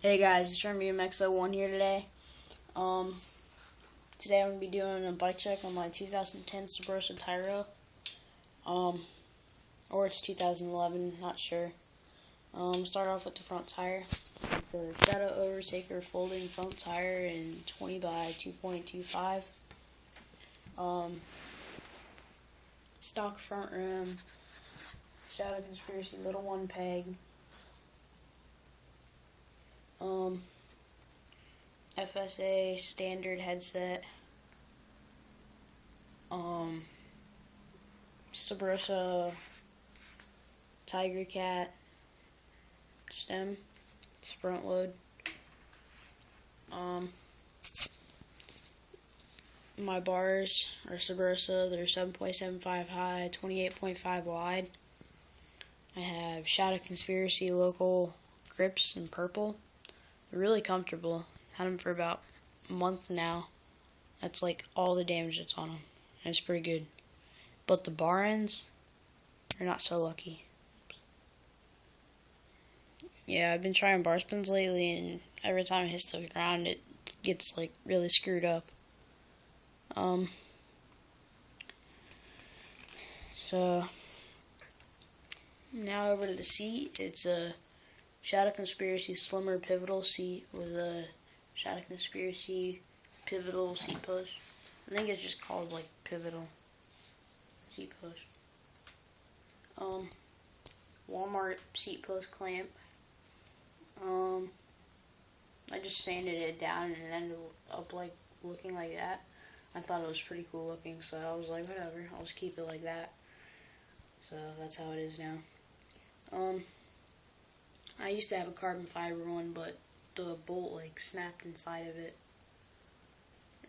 Hey guys, it's RMXO1 here today. Today I'm going to be doing a bike check on my 2010 Subrosa Tyro. Or it's 2011, not sure. Start off with the front tire. It's a Shadow Overtaker folding front tire in 20 by 2.25. Stock front rim. Shadow Conspiracy little one peg. FSA standard headset, subrosa Tiger Cat stem, it's front load. My bars are subrosa, they're 7.75 high, 28.5 wide. I have Shadow Conspiracy local grips in purple. They're really comfortable. Had them for about a month now. That's like all the damage that's on them. And it's pretty good. But the bar ends are not so lucky. Yeah, I've been trying bar spins lately, and every time it hits the ground, it gets like really screwed up. So now over to the seat. It's a Shadow Conspiracy slimmer pivotal seat with a Shadow Conspiracy pivotal seat post. I think it's just called like pivotal seat post. Walmart seat post clamp. I just sanded it down and it ended up like looking like that. I thought it was pretty cool looking, so I was like, whatever, I'll just keep it like that. So that's how it is now. I used to have a carbon fiber one, but the bolt like snapped inside of it,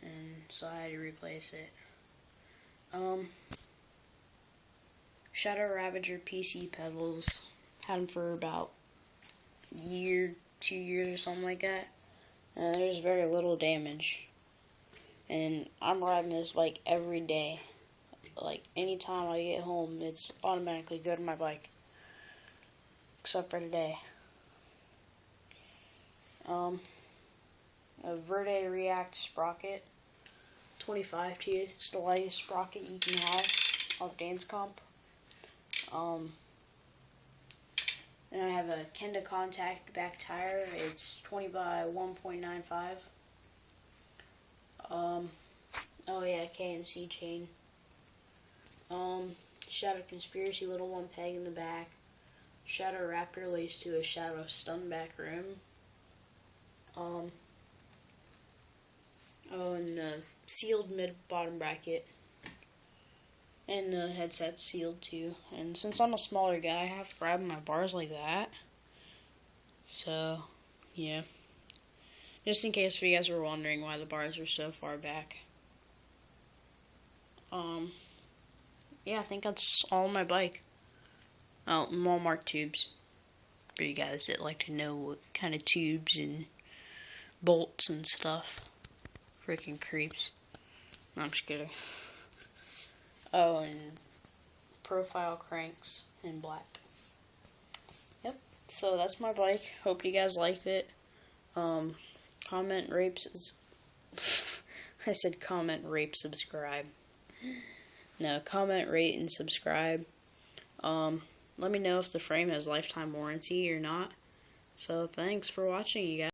and so I had to replace it. Shadow Ravager PC pedals. Had them for about a year, 2 years or something like that. And there's very little damage. And I'm riding this like every day. Like anytime I get home, it's automatically good on my bike. Except for today. A Verde React sprocket, 25 teeth. It's the lightest sprocket you can have off Dance Comp. Then I have a Kenda Contact back tire. It's 20 by 1.95. Oh yeah, KMC chain. Shadow Conspiracy little one peg in the back. Shadow Raptor laced to a Shadow Stun back rim. And sealed mid-bottom bracket. And the headset's sealed too. And since I'm a smaller guy, I have to grab my bars like that. So, yeah. Just in case if you guys were wondering why the bars are so far back. Yeah, I think that's all on my bike. Oh, Walmart tubes. For you guys that like to know what kind of tubes and bolts and stuff. Freaking creeps. No, I'm just kidding. Oh, and profile cranks in black. Yep. So that's my bike. Hope you guys liked it. Comment, rate, I said comment, rate, subscribe. No, comment, rate, and subscribe. Let me know if the frame has lifetime warranty or not. So thanks for watching, you guys.